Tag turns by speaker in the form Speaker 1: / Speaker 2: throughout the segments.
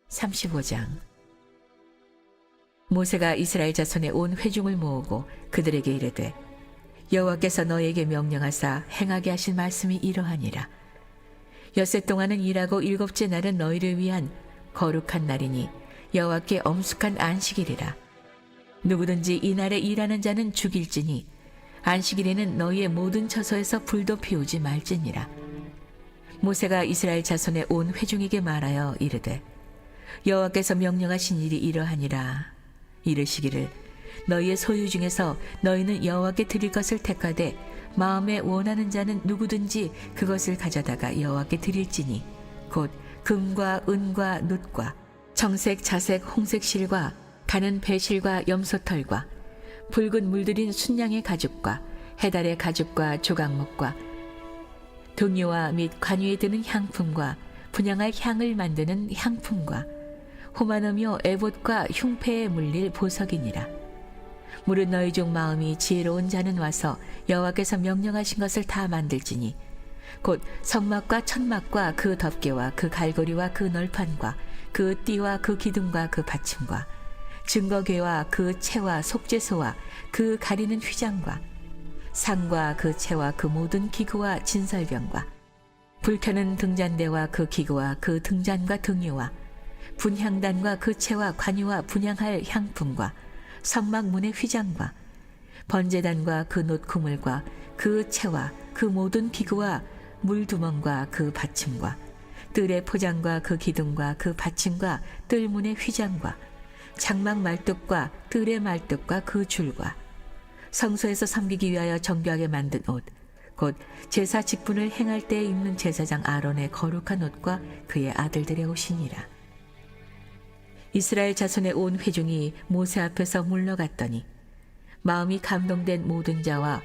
Speaker 1: 35장. 모세가 이스라엘 자손의 온 회중을 모으고 그들에게 이르되 여호와께서 너희에게 명령하사 행하게 하신 말씀이 이러하니라. 엿새 동안은 일하고 일곱째 날은 너희를 위한 거룩한 날이니 여호와께 엄숙한 안식일이라. 누구든지 이날에 일하는 자는 죽일지니 안식일에는 너희의 모든 처소에서 불도 피우지 말지니라. 모세가 이스라엘 자손의 온 회중에게 말하여 이르되 여호와께서 명령하신 일이 이러하니라. 이르시기를 너희의 소유 중에서 너희는 여호와께 드릴 것을 택하되 마음에 원하는 자는 누구든지 그것을 가져다가 여호와께 드릴지니 곧 금과 은과 놋과 청색 자색 홍색 실과 가는 배실과 염소털과 붉은 물들인 순양의 가죽과 해달의 가죽과 조각목과 등유와 및 관유에 드는 향품과 분향할 향을 만드는 향품과 호마노며 에봇과 흉패에 물릴 보석이니라. 무릇 너희 중 마음이 지혜로운 자는 와서 여호와께서 명령하신 것을 다 만들지니 곧 성막과 천막과 그 덮개와 그 갈고리와 그 널판과 그 띠와 그 기둥과 그 받침과 증거궤와 그 채와 속죄소와 그 가리는 휘장과 상과 그 채와 그 모든 기구와 진설병과 불켜는 등잔대와 그 기구와 그 등잔과 등유와 분향단과 그 채와 관유와 분향할 향품과 성막문의 휘장과 번제단과 그 놋구물과 그 채와 그 모든 기구와 물두멍과 그 받침과 뜰의 포장과 그 기둥과 그 받침과 뜰문의 휘장과 장막 말뚝과 뜰의 말뚝과 그 줄과 성소에서 섬기기 위하여 정교하게 만든 옷, 곧 제사 직분을 행할 때에 입는 제사장 아론의 거룩한 옷과 그의 아들들의 옷이니라. 이스라엘 자손의 온 회중이 모세 앞에서 물러갔더니 마음이 감동된 모든 자와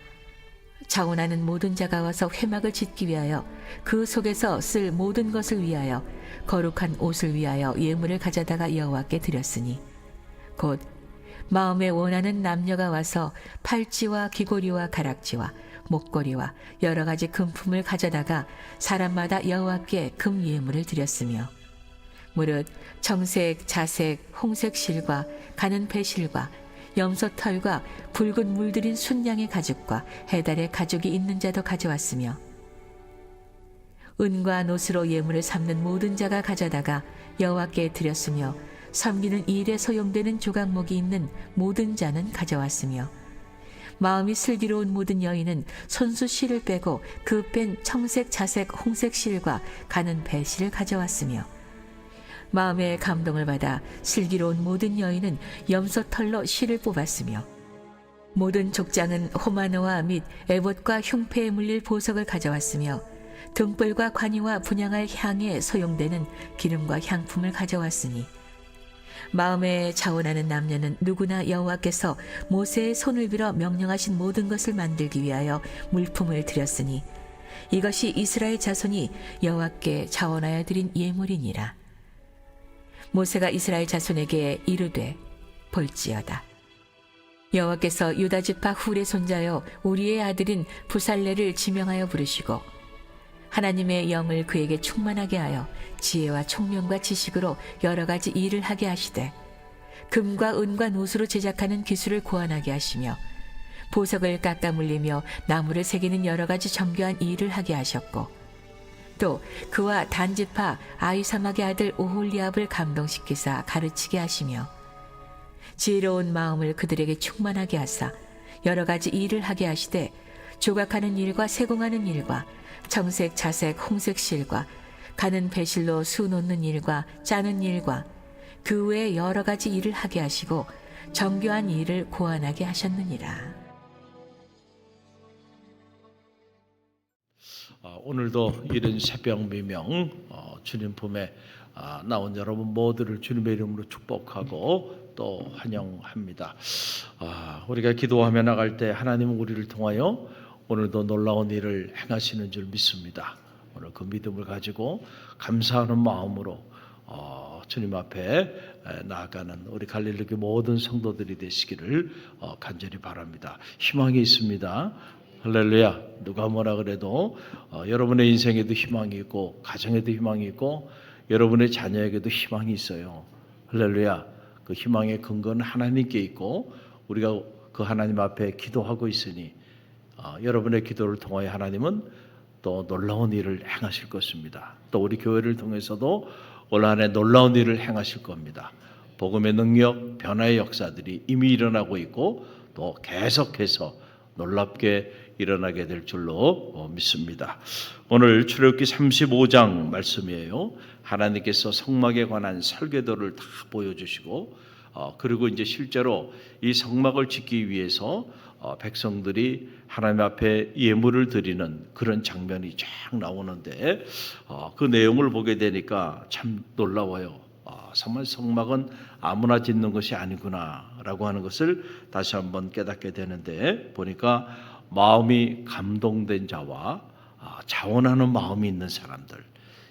Speaker 1: 자원하는 모든 자가 와서 회막을 짓기 위하여 그 속에서 쓸 모든 것을 위하여 거룩한 옷을 위하여 예물을 가져다가 여호와께 드렸으니 곧 마음에 원하는 남녀가 와서 팔찌와 귀고리와 가락지와 목걸이와 여러 가지 금품을 가져다가 사람마다 여호와께 금 예물을 드렸으며 무릇 청색, 자색, 홍색 실과 가는 배실과 염소털과 붉은 물들인 순양의 가죽과 해달의 가죽이 있는 자도 가져왔으며 은과 놋으로 예물을 삼는 모든 자가 가져다가 여호와께 드렸으며 섬기는 일에 소용되는 조각목이 있는 모든 자는 가져왔으며 마음이 슬기로운 모든 여인은 손수 실을 빼고 그 뺀 청색, 자색, 홍색 실과 가는 배실을 가져왔으며 마음의 감동을 받아 슬기로운 모든 여인은 염소털로 실을 뽑았으며 모든 족장은 호마노와 및 에봇과 흉패에 물릴 보석을 가져왔으며 등불과 관이와 분향할 향에 소용되는 기름과 향품을 가져왔으니 마음에 자원하는 남녀는 누구나 여호와께서 모세의 손을 빌어 명령하신 모든 것을 만들기 위하여 물품을 드렸으니 이것이 이스라엘 자손이 여호와께 자원하여 드린 예물이니라. 모세가 이스라엘 자손에게 이르되 볼지어다 여호와께서 유다 지파 훌의 손자여 우리의 아들인 부살레를 지명하여 부르시고 하나님의 영을 그에게 충만하게 하여 지혜와 총명과 지식으로 여러 가지 일을 하게 하시되 금과 은과 놋으로 제작하는 기술을 고안하게 하시며 보석을 깎아 물리며 나무를 새기는 여러 가지 정교한 일을 하게 하셨고 또 그와 단지파 아히사막의 아들 오홀리압을 감동시키사 가르치게 하시며 지혜로운 마음을 그들에게 충만하게 하사 여러 가지 일을 하게 하시되 조각하는 일과 세공하는 일과 청색, 자색, 홍색 실과 가는 배실로 수 놓는 일과 짜는 일과 그 외에 여러 가지 일을 하게 하시고 정교한 일을 고안하게 하셨느니라.
Speaker 2: 오늘도 이른 새벽 미명 주님 품에 나온 여러분 모두를 주님의 이름으로 축복하고 또 환영합니다. 우리가 기도하며 나갈 때 하나님은 우리를 통하여 오늘도 놀라운 일을 행하시는 줄 믿습니다. 오늘 그 믿음을 가지고 감사하는 마음으로 주님 앞에 나아가는 우리 갈릴리교 모든 성도들이 되시기를 간절히 바랍니다. 희망이 있습니다. 할렐루야. 누가 뭐라 그래도 여러분의 인생에도 희망이 있고 가정에도 희망이 있고 여러분의 자녀에게도 희망이 있어요. 할렐루야. 그 희망의 근거는 하나님께 있고 우리가 그 하나님 앞에 기도하고 있으니 여러분의 기도를 통하여 하나님은 또 놀라운 일을 행하실 것입니다. 또 우리 교회를 통해서도 올 한 해 놀라운 일을 행하실 겁니다. 복음의 능력, 변화의 역사들이 이미 일어나고 있고 또 계속해서 놀랍게 일어나게 될 줄로 믿습니다. 오늘 출애굽기 35장 말씀이에요. 하나님께서 성막에 관한 설계도를 다 보여주시고 그리고 이제 실제로 이 성막을 짓기 위해서 백성들이 하나님 앞에 예물을 드리는 그런 장면이 쫙 나오는데 그 내용을 보게 되니까 참 놀라워요. 정말 성막은 아무나 짓는 것이 아니구나라고 하는 것을 다시 한번 깨닫게 되는데 보니까 마음이 감동된 자와 자원하는 마음이 있는 사람들,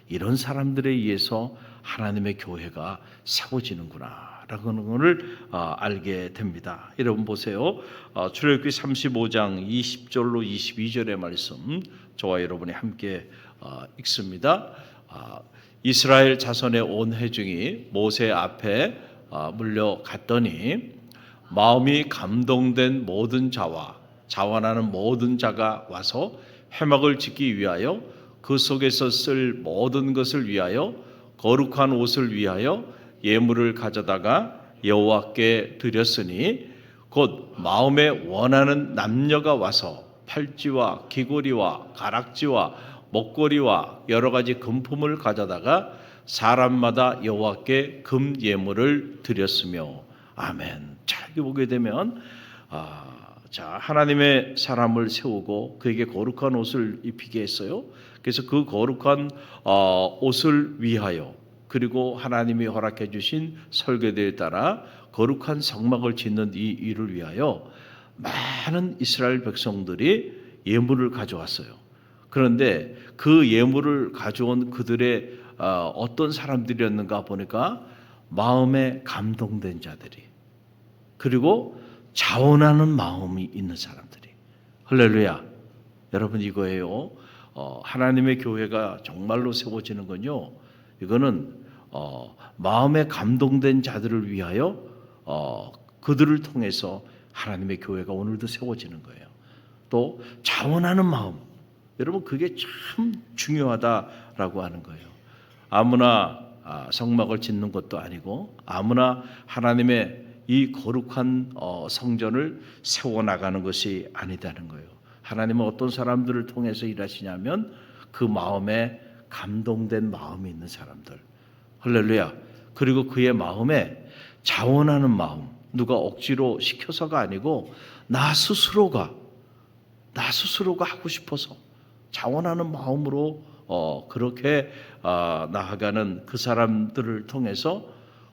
Speaker 2: 이런 사람들에 의해서 하나님의 교회가 세워지는구나라고 하는 것을 알게 됩니다. 여러분 보세요. 출애굽기 35장 20절로 22절의 말씀 저와 여러분이 함께 읽습니다. 이스라엘 자손의 온 회중이 모세 앞에 물려갔더니 마음이 감동된 모든 자와 자원하는 모든 자가 와서 회막을 짓기 위하여 그 속에서 쓸 모든 것을 위하여 거룩한 옷을 위하여 예물을 가져다가 여호와께 드렸으니 곧 마음에 원하는 남녀가 와서 팔찌와 귀고리와 가락지와 목걸이와 여러 가지 금품을 가져다가 사람마다 여호와께 금 예물을 드렸으며 아멘. 자, 여기 보게 되면 하나님의 사람을 세우고 그에게 거룩한 옷을 입히게 했어요. 그래서 그 거룩한 옷을 위하여 그리고 하나님이 허락해 주신 설계도에 따라 거룩한 성막을 짓는 이 일을 위하여 많은 이스라엘 백성들이 예물을 가져왔어요. 그런데 그 예물을 가져온 그들의 어떤 사람들이었는가 보니까 마음에 감동된 자들이 그리고 자원하는 마음이 있는 사람들이 할렐루야. 여러분 이거예요. 하나님의 교회가 정말로 세워지는 건요. 이거는 마음에 감동된 자들을 위하여 그들을 통해서 하나님의 교회가 오늘도 세워지는 거예요. 또 자원하는 마음. 여러분 그게 참 중요하다라고 하는 거예요. 아무나 성막을 짓는 것도 아니고 아무나 하나님의 이 거룩한 성전을 세워나가는 것이 아니다는 거예요. 하나님은 어떤 사람들을 통해서 일하시냐면 그 마음에 감동된 마음이 있는 사람들. 할렐루야. 그리고 그의 마음에 자원하는 마음. 누가 억지로 시켜서가 아니고 나 스스로가 하고 싶어서 자원하는 마음으로 그렇게 나아가는 그 사람들을 통해서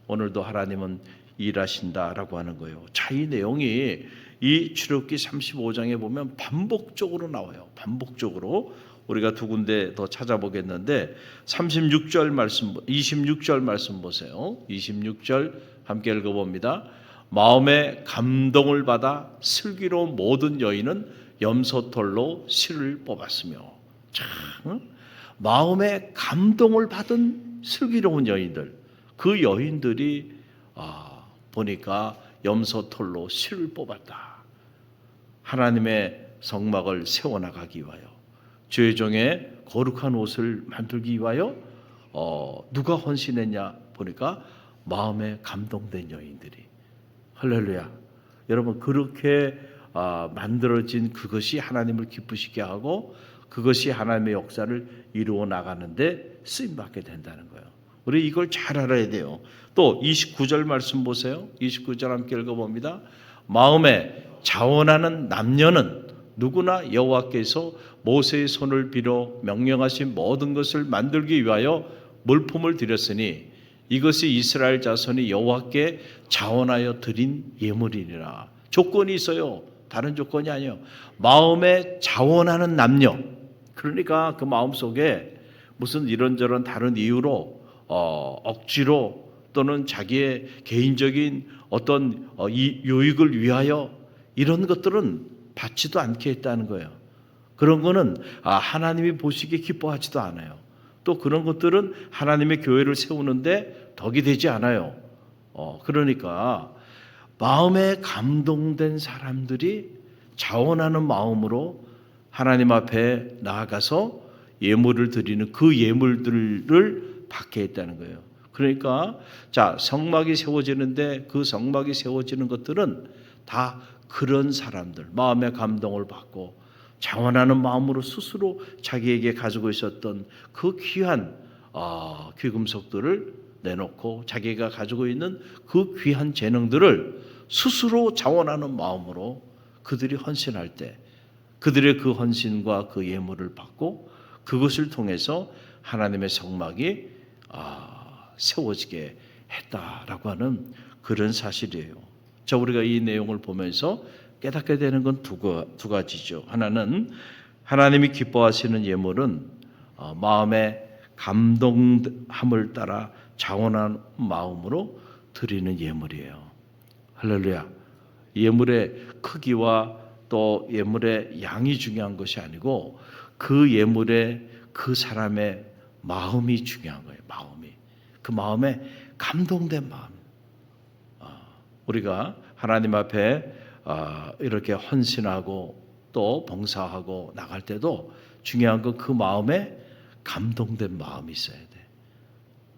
Speaker 2: 오늘도 하나님은 일하신다라고 하는 거예요. 자, 이 내용이 이 출애굽기 35장에 보면 반복적으로 나와요. 반복적으로 우리가 두 군데 더 찾아보겠는데 36절 말씀, 26절 말씀 보세요. 26절 함께 읽어봅니다. 마음에 감동을 받아 슬기로운 모든 여인은 염소털로 실을 뽑았으며 참 마음에 감동을 받은 슬기로운 여인들 그 여인들이 보니까 염소털로 실을 뽑았다. 하나님의 성막을 세워나가기 위하여 주의 종의 거룩한 옷을 만들기 위하여 누가 헌신했냐 보니까 마음에 감동된 여인들이 할렐루야. 여러분 그렇게 만들어진 그것이 하나님을 기쁘시게 하고 그것이 하나님의 역사를 이루어 나가는데 쓰임받게 된다는 거예요. 우리 이걸 잘 알아야 돼요. 또 29절 말씀 보세요. 29절 함께 읽어봅니다. 마음에 자원하는 남녀는 누구나 여호와께서 모세의 손을 빌어 명령하신 모든 것을 만들기 위하여 물품을 드렸으니 이것이 이스라엘 자손이 여호와께 자원하여 드린 예물이니라. 조건이 있어요. 다른 조건이 아니에요. 마음에 자원하는 남녀. 그러니까 그 마음속에 무슨 이런저런 다른 이유로 억지로 또는 자기의 개인적인 어떤 이 유익을 위하여 이런 것들은 받지도 않게 했다는 거예요. 그런 거는 하나님이 보시기에 기뻐하지도 않아요. 또 그런 것들은 하나님의 교회를 세우는데 덕이 되지 않아요. 그러니까 마음에 감동된 사람들이 자원하는 마음으로 하나님 앞에 나아가서 예물을 드리는 그 예물들을 받게 했다는 거예요. 그러니까 자, 성막이 세워지는데 그 성막이 세워지는 것들은 다 그런 사람들, 마음의 감동을 받고 자원하는 마음으로 스스로 자기에게 가지고 있었던 그 귀한 귀금속들을 내놓고 자기가 가지고 있는 그 귀한 재능들을 스스로 자원하는 마음으로 그들이 헌신할 때 그들의 그 헌신과 그 예물을 받고 그것을 통해서 하나님의 성막이 세워지게 했다라고 하는 그런 사실이에요. 자, 우리가 이 내용을 보면서 깨닫게 되는 건 두 가지죠. 하나는 하나님이 기뻐하시는 예물은 마음의 감동함을 따라 자원한 마음으로 드리는 예물이에요. 할렐루야. 예물의 크기와 또 예물의 양이 중요한 것이 아니고 그 예물의 그 사람의 마음이 중요한 거예요. 마음이. 그 마음에 감동된 마음. 우리가 하나님 앞에 이렇게 헌신하고 또 봉사하고 나갈 때도 중요한 건 그 마음에 감동된 마음이 있어야 돼.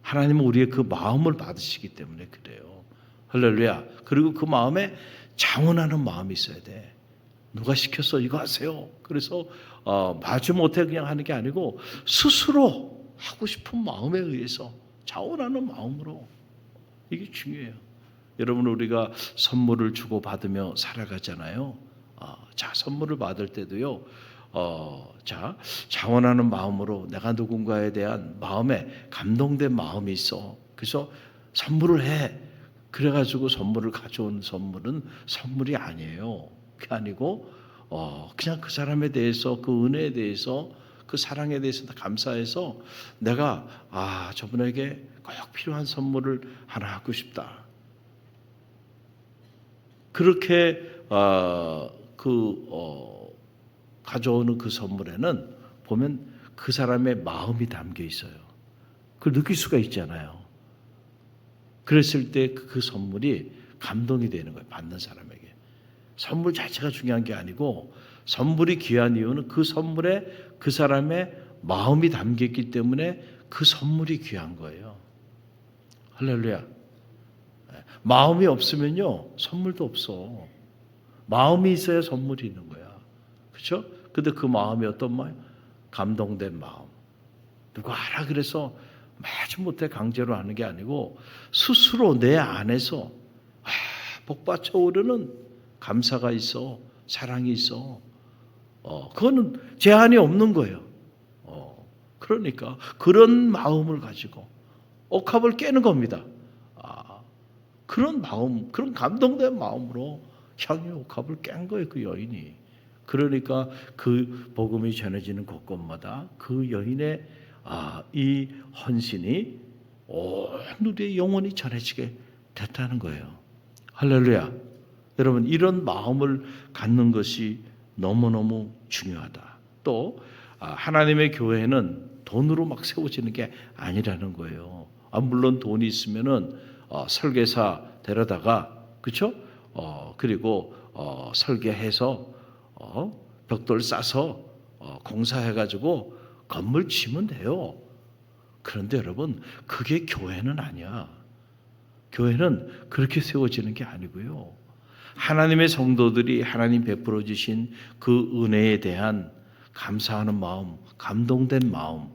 Speaker 2: 하나님은 우리의 그 마음을 받으시기 때문에 그래요. 할렐루야. 그리고 그 마음에 자원하는 마음이 있어야 돼. 누가 시켰어? 이거 하세요. 그래서 마주 못해 그냥 하는 게 아니고 스스로 하고 싶은 마음에 의해서 자원하는 마음으로. 이게 중요해요. 여러분, 우리가 선물을 주고 받으며 살아가잖아요. 자, 선물을 받을 때도요. 자, 자원하는 마음으로 내가 누군가에 대한 마음에 감동된 마음이 있어. 그래서 선물을 해. 그래가지고 선물을 가져온 선물은 선물이 아니에요. 그게 아니고 그냥 그 사람에 대해서 그 은혜에 대해서 그 사랑에 대해서 감사해서 내가 저분에게 꼭 필요한 선물을 하나 하고 싶다. 그렇게 가져오는 그 선물에는 보면 그 사람의 마음이 담겨 있어요. 그걸 느낄 수가 있잖아요. 그랬을 때 그 선물이 감동이 되는 거예요. 받는 사람에게. 선물 자체가 중요한 게 아니고 선물이 귀한 이유는 그 선물에 그 사람의 마음이 담겨 있기 때문에 그 선물이 귀한 거예요. 할렐루야. 마음이 없으면요, 선물도 없어. 마음이 있어야 선물이 있는 거야. 그렇죠? 근데 그 마음이 어떤 마음? 감동된 마음. 누가 하라 그래서 마지 못해 강제로 하는 게 아니고 스스로 내 안에서 복받쳐 오르는 감사가 있어, 사랑이 있어. 그거는 제한이 없는 거예요. 그러니까 그런 마음을 가지고 옥합을 깨는 겁니다. 그런 마음, 그런 감동된 마음으로 향유 옥합을 깬 거예요, 그 여인이. 그러니까 그 복음이 전해지는 곳곳마다 그 여인의 이 헌신이 온 우리의 영혼이 전해지게 됐다는 거예요. 할렐루야. 여러분, 이런 마음을 갖는 것이 너무너무 중요하다. 또 하나님의 교회는 돈으로 막 세워지는 게 아니라는 거예요. 물론 돈이 있으면은 설계사 데려다가, 그렇죠? 그리고 설계해서 벽돌 싸서 공사해가지고 건물 지면 돼요. 그런데 여러분, 그게 교회는 아니야. 교회는 그렇게 세워지는 게 아니고요. 하나님의 성도들이 하나님 베풀어 주신 그 은혜에 대한 감사하는 마음, 감동된 마음,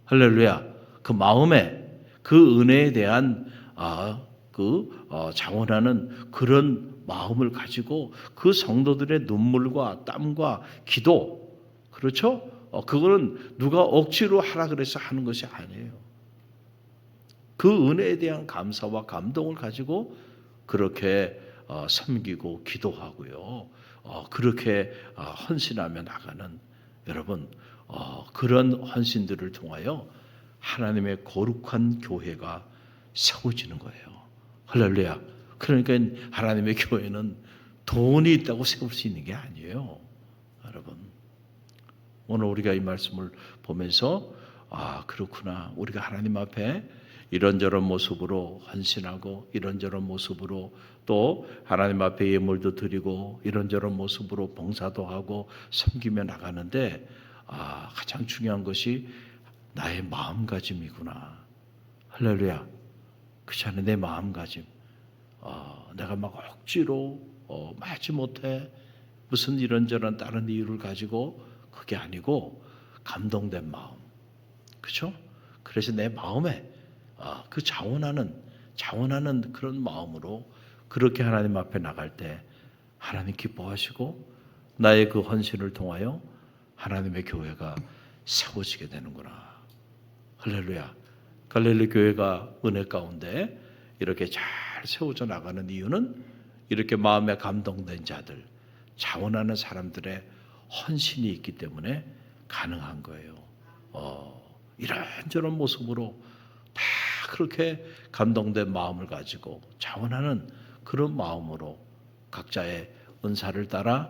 Speaker 2: 할렐루야. 그 마음에 그 은혜에 대한 자원하는 그런 마음을 가지고 그 성도들의 눈물과 땀과 기도, 그렇죠? 그거는 누가 억지로 하라 그래서 하는 것이 아니에요. 그 은혜에 대한 감사와 감동을 가지고 그렇게 섬기고 기도하고요. 그렇게 헌신하며 나가는 여러분, 그런 헌신들을 통하여 하나님의 거룩한 교회가 세워지는 거예요. 할렐루야. 그러니까 하나님의 교회는 돈이 있다고 세울 수 있는 게 아니에요. 여러분, 오늘 우리가 이 말씀을 보면서 아, 그렇구나. 우리가 하나님 앞에 이런저런 모습으로 헌신하고 이런저런 모습으로 또 하나님 앞에 예물도 드리고 이런저런 모습으로 봉사도 하고 섬기며 나가는데 가장 중요한 것이 나의 마음가짐이구나. 할렐루야. 그렇지 않은 내 마음가짐. 내가 막 억지로 하지 못해 무슨 이런저런 다른 이유를 가지고 그게 아니고 감동된 마음. 그렇죠? 그래서 내 마음에 그 자원하는 그런 마음으로 그렇게 하나님 앞에 나갈 때 하나님 기뻐하시고 나의 그 헌신을 통하여 하나님의 교회가 세워지게 되는구나. 할렐루야. 갈릴리 교회가 은혜 가운데 이렇게 잘 세워져 나가는 이유는 이렇게 마음에 감동된 자들, 자원하는 사람들의 헌신이 있기 때문에 가능한 거예요. 이런저런 모습으로 다 그렇게 감동된 마음을 가지고 자원하는 그런 마음으로 각자의 은사를 따라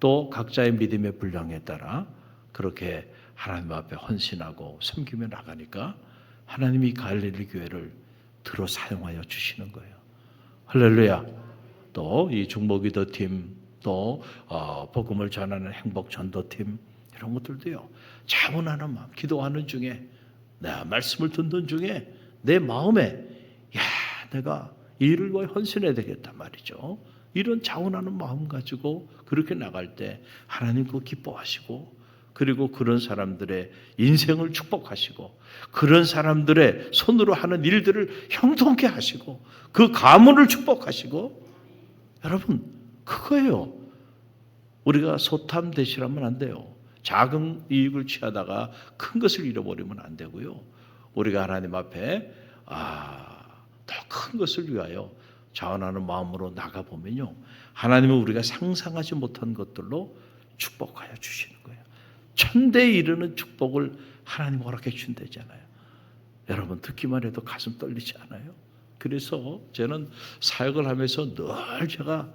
Speaker 2: 또 각자의 믿음의 분량에 따라 그렇게 하나님 앞에 헌신하고 섬기며 나가니까 하나님이 갈릴리 교회를 들어 사용하여 주시는 거예요. 할렐루야. 또 이 중보기도팀 또 복음을 전하는 행복전도팀 이런 것들도요. 자원하는 마음, 기도하는 중에 내가 말씀을 듣는 중에 내 마음에 내가 이 일을 위해 헌신해야 되겠다 말이죠. 이런 자원하는 마음 가지고 그렇게 나갈 때 하나님 그거 기뻐하시고 그리고 그런 사람들의 인생을 축복하시고 그런 사람들의 손으로 하는 일들을 형통케 하시고 그 가문을 축복하시고 여러분 그거예요. 우리가 소탐대실하면 안 돼요. 작은 이익을 취하다가 큰 것을 잃어버리면 안 되고요. 우리가 하나님 앞에 더 큰 것을 위하여 자원하는 마음으로 나가보면요. 하나님은 우리가 상상하지 못한 것들로 축복하여 주시는 거예요. 천대에 이르는 축복을 하나님 허락해 준다잖아요. 여러분 듣기만 해도 가슴 떨리지 않아요? 그래서 저는 사역을 하면서 늘 제가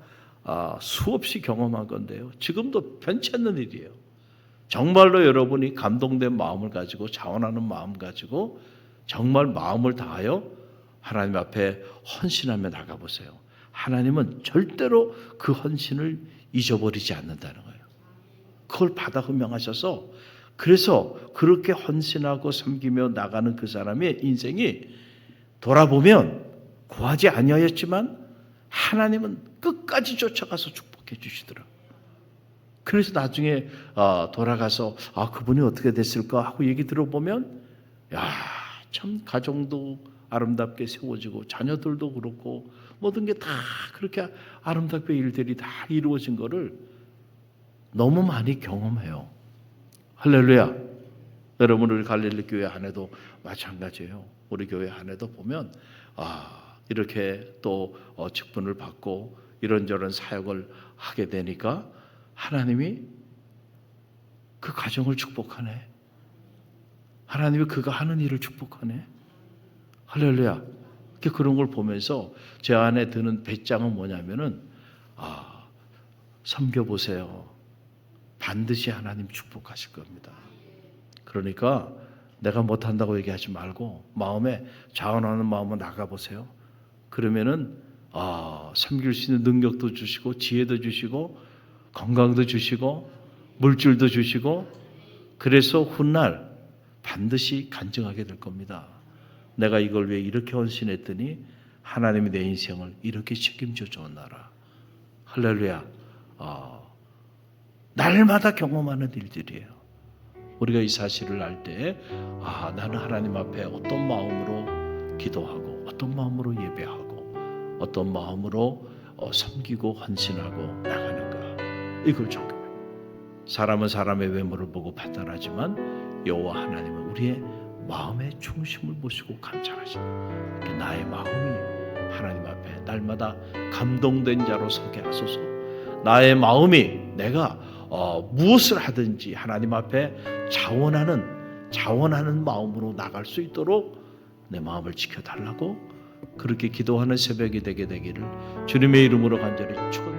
Speaker 2: 수없이 경험한 건데요. 지금도 변치 않는 일이에요. 정말로 여러분이 감동된 마음을 가지고 자원하는 마음 가지고 정말 마음을 다하여 하나님 앞에 헌신하며 나가보세요. 하나님은 절대로 그 헌신을 잊어버리지 않는다는 거예요. 그걸 받아 흠명하셔서 그래서 그렇게 헌신하고 섬기며 나가는 그 사람의 인생이 돌아보면 구하지 아니하였지만 하나님은 끝까지 쫓아가서 축복해 주시더라고요. 그래서 나중에 돌아가서 그분이 어떻게 됐을까 하고 얘기 들어보면 참 가정도 아름답게 세워지고 자녀들도 그렇고 모든 게 다 그렇게 아름답게 일들이 다 이루어진 거를 너무 많이 경험해요. 할렐루야. 여러분 우리 갈릴리 교회 안에도 마찬가지예요. 우리 교회 안에도 보면 이렇게 또 직분을 받고 이런저런 사역을 하게 되니까 하나님이 그 가정을 축복하네. 하나님이 그가 하는 일을 축복하네. 할렐루야. 그런 걸 보면서 제 안에 드는 배짱은 뭐냐면은 섬겨보세요. 반드시 하나님 축복하실 겁니다. 그러니까 내가 못한다고 얘기하지 말고 마음에 자원하는 마음으로 나가보세요. 그러면은 섬길 수 있는 능력도 주시고 지혜도 주시고 건강도 주시고 물질도 주시고 그래서 훗날 반드시 간증하게 될 겁니다. 내가 이걸 위해 이렇게 헌신했더니 하나님이 내 인생을 이렇게 책임져 줬나라. 할렐루야. 날마다 경험하는 일들이에요. 우리가 이 사실을 알 때 나는 하나님 앞에 어떤 마음으로 기도하고 어떤 마음으로 예배하고 어떤 마음으로 섬기고 헌신하고 나가는가 이걸 점검해요. 사람은 사람의 외모를 보고 판단하지만 여호와 하나님은 우리의 마음의 중심을 보시고 감찰하십니다. 나의 마음이 하나님 앞에 날마다 감동된 자로 서게 하소서. 나의 마음이 내가 무엇을 하든지 하나님 앞에 자원하는 마음으로 나갈 수 있도록 내 마음을 지켜달라고 그렇게 기도하는 새벽이 되게 되기를 주님의 이름으로 간절히 축원합니다.